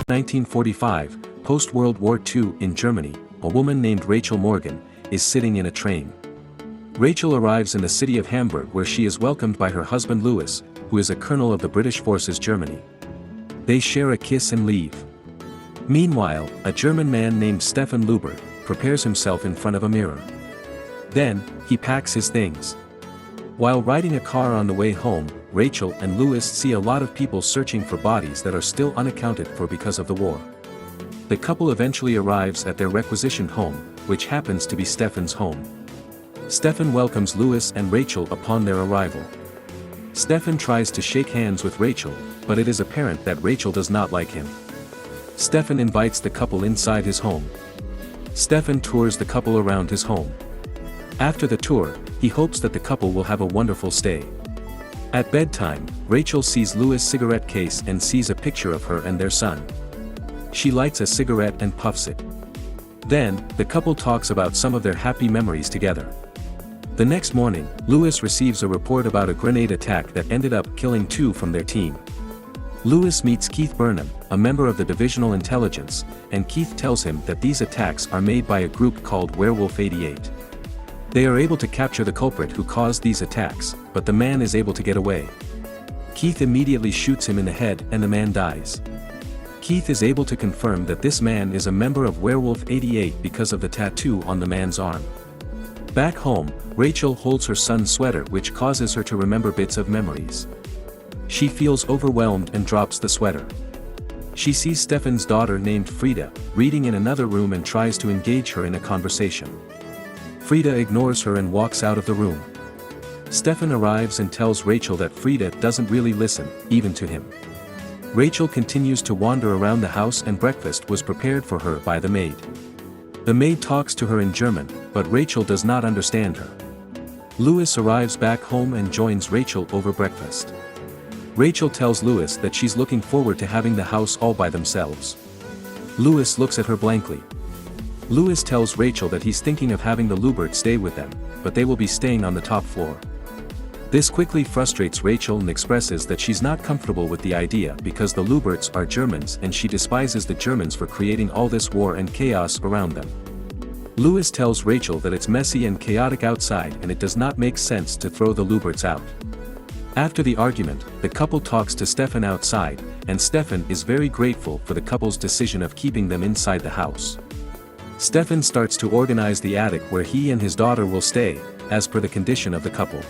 1945, post-World War II in Germany, a woman named Rachel Morgan is sitting in a train. Rachel arrives in the city of Hamburg where she is welcomed by her husband Louis, who is a colonel of the British Forces Germany. They share a kiss and leave. Meanwhile, a German man named Stefan Lubert prepares himself in front of a mirror. Then, he packs his things. While riding a car on the way home, Rachel and Louis see a lot of people searching for bodies that are still unaccounted for because of the war. The couple eventually arrives at their requisitioned home, which happens to be Stefan's home. Stefan welcomes Louis and Rachel upon their arrival. Stefan tries to shake hands with Rachel, but it is apparent that Rachel does not like him. Stefan invites the couple inside his home. Stefan tours the couple around his home. After the tour, he hopes that the couple will have a wonderful stay. At bedtime, Rachel sees Louis' cigarette case and sees a picture of her and their son. She lights a cigarette and puffs it. Then, the couple talks about some of their happy memories together. The next morning, Louis receives a report about a grenade attack that ended up killing 2 from their team. Louis meets Keith Burnham, a member of the Divisional Intelligence, and Keith tells him that these attacks are made by a group called Werewolf 88. They are able to capture the culprit who caused these attacks, but the man is able to get away. Keith immediately shoots him in the head and the man dies. Keith is able to confirm that this man is a member of Werewolf 88 because of the tattoo on the man's arm. Back home, Rachel holds her son's sweater, which causes her to remember bits of memories. She feels overwhelmed and drops the sweater. She sees Stefan's daughter named Frida reading in another room and tries to engage her in a conversation. Frida ignores her and walks out of the room. Stefan arrives and tells Rachel that Frida doesn't really listen, even to him. Rachel continues to wander around the house and breakfast was prepared for her by the maid. The maid talks to her in German, but Rachel does not understand her. Louis arrives back home and joins Rachel over breakfast. Rachel tells Louis that she's looking forward to having the house all by themselves. Louis looks at her blankly. Louis tells Rachel that he's thinking of having the Luberts stay with them, but they will be staying on the top floor. This quickly frustrates Rachel and expresses that she's not comfortable with the idea because the Luberts are Germans and she despises the Germans for creating all this war and chaos around them. Louis tells Rachel that it's messy and chaotic outside and it does not make sense to throw the Luberts out. After the argument, the couple talks to Stefan outside, and Stefan is very grateful for the couple's decision of keeping them inside the house. Stefan starts to organize the attic where he and his daughter will stay, as per the condition of the couple.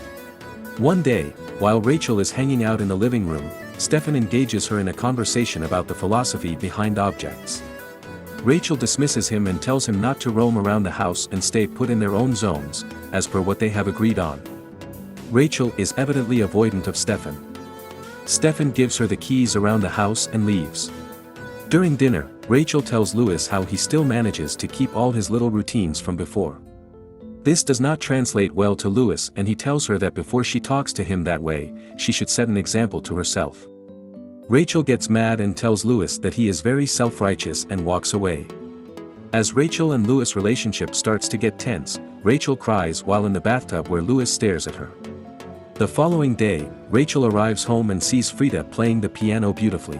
One day, while Rachel is hanging out in the living room, Stefan engages her in a conversation about the philosophy behind objects. Rachel dismisses him and tells him not to roam around the house and stay put in their own zones, as per what they have agreed on. Rachel is evidently avoidant of Stefan. Stefan gives her the keys around the house and leaves. During dinner, Rachel tells Louis how he still manages to keep all his little routines from before. This does not translate well to Louis and he tells her that before she talks to him that way, she should set an example to herself. Rachel gets mad and tells Louis that he is very self-righteous and walks away. As Rachel and Louis' relationship starts to get tense, Rachel cries while in the bathtub where Louis stares at her. The following day, Rachel arrives home and sees Frida playing the piano beautifully.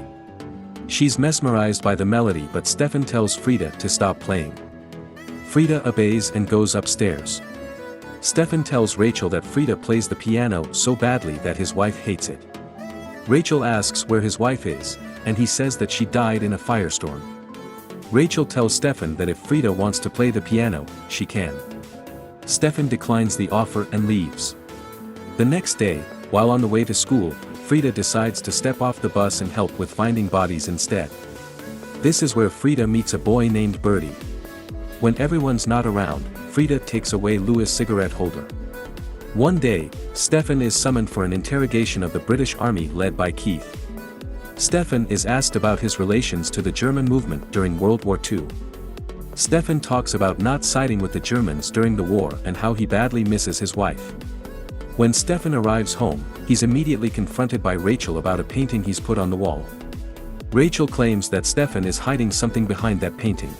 She's mesmerized by the melody but Stefan tells Frida to stop playing. Frida obeys and goes upstairs. Stefan tells Rachel that Frida plays the piano so badly that his wife hates it. Rachel asks where his wife is, and he says that she died in a firestorm. Rachel tells Stefan that if Frida wants to play the piano, she can. Stefan declines the offer and leaves. The next day, while on the way to school, Frida decides to step off the bus and help with finding bodies instead. This is where Frida meets a boy named Birdie. When everyone's not around, Frida takes away Louis' cigarette holder. One day, Stefan is summoned for an interrogation of the British Army led by Keith. Stefan is asked about his relations to the German movement during World War II. Stefan talks about not siding with the Germans during the war and how he badly misses his wife. When Stefan arrives home, he's immediately confronted by Rachel about a painting he's put on the wall. Rachel claims that Stefan is hiding something behind that painting.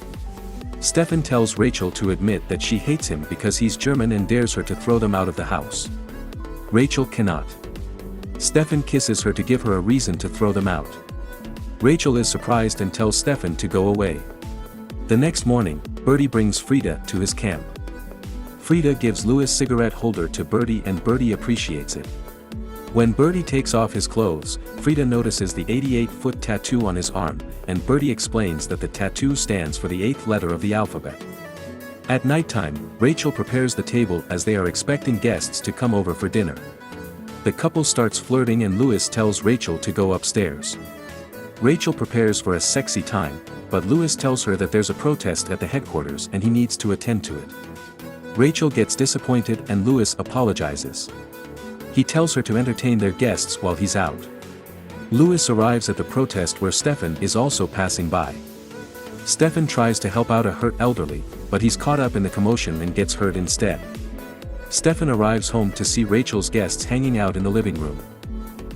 Stefan tells Rachel to admit that she hates him because he's German and dares her to throw them out of the house. Rachel cannot. Stefan kisses her to give her a reason to throw them out. Rachel is surprised and tells Stefan to go away. The next morning, Bertie brings Frida to his camp. Frida gives Louis' cigarette holder to Bertie and Bertie appreciates it. When Bertie takes off his clothes, Frida notices the 88-foot tattoo on his arm, and Bertie explains that the tattoo stands for the 8th letter of the alphabet. At nighttime, Rachel prepares the table as they are expecting guests to come over for dinner. The couple starts flirting and Louis tells Rachel to go upstairs. Rachel prepares for a sexy time, but Louis tells her that there's a protest at the headquarters and he needs to attend to it. Rachel gets disappointed and Louis apologizes. He tells her to entertain their guests while he's out. Louis arrives at the protest where Stefan is also passing by. Stefan tries to help out a hurt elderly, but he's caught up in the commotion and gets hurt instead. Stefan arrives home to see Rachel's guests hanging out in the living room.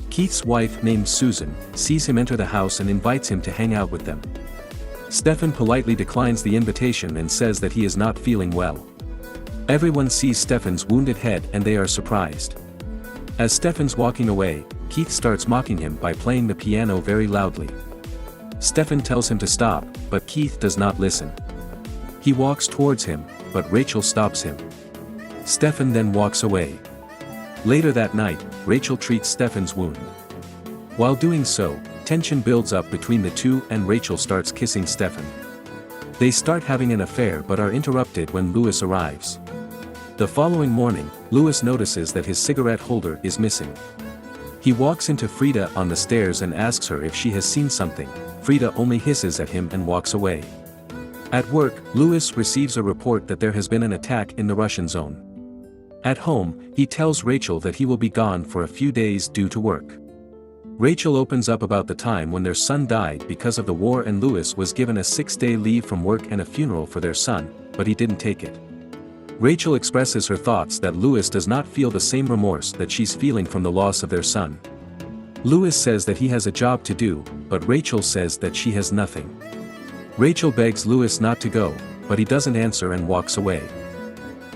Keith's wife, named Susan, sees him enter the house and invites him to hang out with them. Stefan politely declines the invitation and says that he is not feeling well. Everyone sees Stefan's wounded head and they are surprised. As Stefan's walking away, Keith starts mocking him by playing the piano very loudly. Stefan tells him to stop, but Keith does not listen. He walks towards him, but Rachel stops him. Stefan then walks away. Later that night, Rachel treats Stefan's wound. While doing so, tension builds up between the two and Rachel starts kissing Stefan. They start having an affair but are interrupted when Louis arrives. The following morning, Louis notices that his cigarette holder is missing. He walks into Frida on the stairs and asks her if she has seen something. Frida only hisses at him and walks away. At work, Louis receives a report that there has been an attack in the Russian zone. At home, he tells Rachel that he will be gone for a few days due to work. Rachel opens up about the time when their son died because of the war and Louis was given a 6-day leave from work and a funeral for their son, but he didn't take it. Rachel expresses her thoughts that Louis does not feel the same remorse that she's feeling from the loss of their son. Louis says that he has a job to do, but Rachel says that she has nothing. Rachel begs Louis not to go, but he doesn't answer and walks away.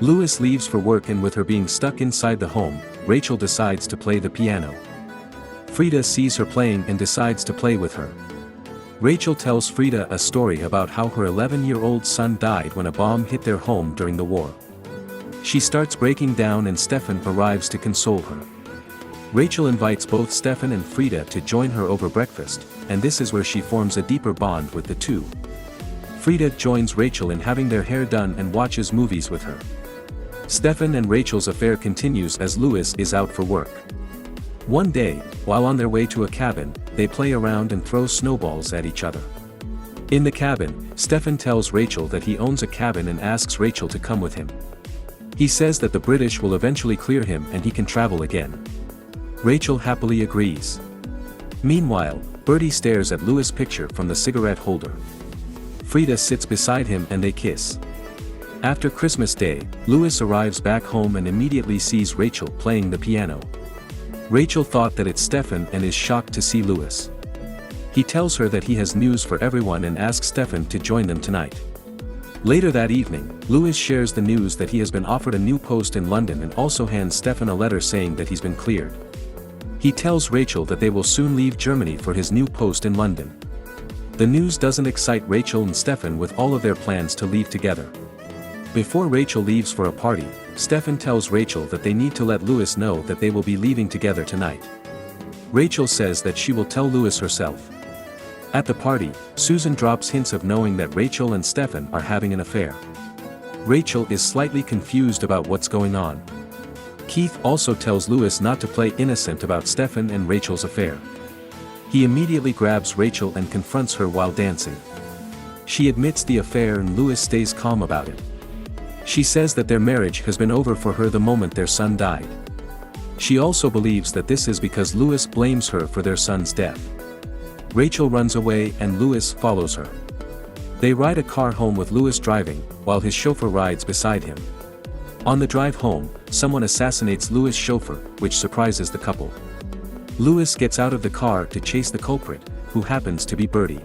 Louis leaves for work and with her being stuck inside the home, Rachel decides to play the piano. Frida sees her playing and decides to play with her. Rachel tells Frida a story about how her 11-year-old son died when a bomb hit their home during the war. She starts breaking down and Stefan arrives to console her. Rachel invites both Stefan and Frida to join her over breakfast, and this is where she forms a deeper bond with the two. Frida joins Rachel in having their hair done and watches movies with her. Stefan and Rachel's affair continues as Louis is out for work. One day, while on their way to a cabin, they play around and throw snowballs at each other. In the cabin, Stefan tells Rachel that he owns a cabin and asks Rachel to come with him. He says that the British will eventually clear him and he can travel again. Rachel happily agrees. Meanwhile, Bertie stares at Louis' picture from the cigarette holder. Frida sits beside him and they kiss. After Christmas Day, Louis arrives back home and immediately sees Rachel playing the piano. Rachel thought that it's Stefan and is shocked to see Louis. He tells her that he has news for everyone and asks Stefan to join them tonight. Later that evening, Louis shares the news that he has been offered a new post in London and also hands Stefan a letter saying that he's been cleared. He tells Rachel that they will soon leave Germany for his new post in London. The news doesn't excite Rachel and Stefan with all of their plans to leave together. Before Rachel leaves for a party, Stefan tells Rachel that they need to let Louis know that they will be leaving together tonight. Rachel says that she will tell Louis herself. At the party, Susan drops hints of knowing that Rachel and Stefan are having an affair. Rachel is slightly confused about what's going on. Keith also tells Louis not to play innocent about Stefan and Rachel's affair. He immediately grabs Rachel and confronts her while dancing. She admits the affair and Louis stays calm about it. She says that their marriage has been over for her the moment their son died. She also believes that this is because Louis blames her for their son's death. Rachel runs away and Louis follows her. They ride a car home with Louis driving, while his chauffeur rides beside him. On the drive home, someone assassinates Louis' chauffeur, which surprises the couple. Louis gets out of the car to chase the culprit, who happens to be Bertie.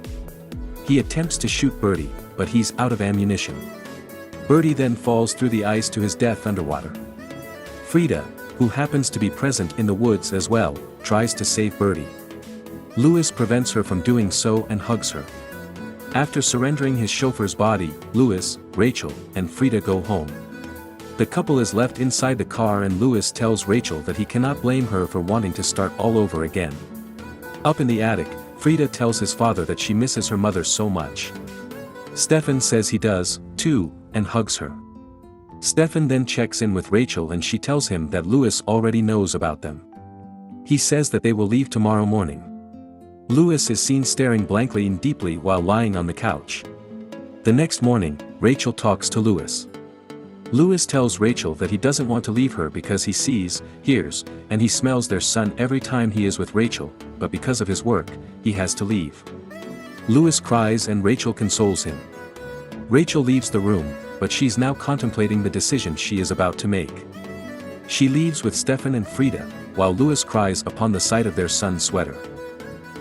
He attempts to shoot Bertie, but he's out of ammunition. Bertie then falls through the ice to his death underwater. Frida, who happens to be present in the woods as well, tries to save Bertie. Louis prevents her from doing so and hugs her. After surrendering his chauffeur's body, Louis, Rachel, and Frida go home. The couple is left inside the car and Louis tells Rachel that he cannot blame her for wanting to start all over again. Up in the attic, Frida tells his father that she misses her mother so much. Stefan says he does, too, and hugs her. Stefan then checks in with Rachel and she tells him that Louis already knows about them. He says that they will leave tomorrow morning. Louis is seen staring blankly and deeply while lying on the couch. The next morning, Rachel talks to Louis. Louis tells Rachel that he doesn't want to leave her because he sees, hears, and he smells their son every time he is with Rachel, but because of his work, he has to leave. Louis cries and Rachel consoles him. Rachel leaves the room, but she's now contemplating the decision she is about to make. She leaves with Stefan and Frida, while Louis cries upon the sight of their son's sweater.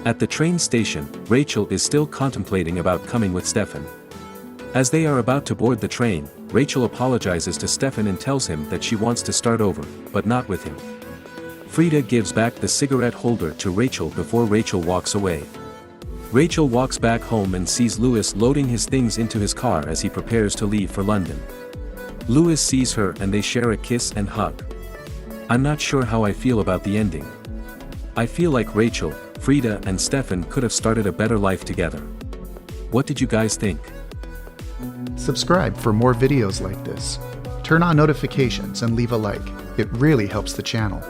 At the train station, Rachel is still contemplating about coming with Stefan. As they are about to board the train, Rachel apologizes to Stefan and tells him that she wants to start over, but not with him. Frida gives back the cigarette holder to Rachel before Rachel walks away. Rachel walks back home and sees Louis loading his things into his car as he prepares to leave for London. Louis sees her and they share a kiss and hug. I'm not sure how I feel about the ending. I feel like Rachel, Frida and Stefan could have started a better life together. What did you guys think? Subscribe for more videos like this. Turn on notifications and leave a like. It really helps the channel.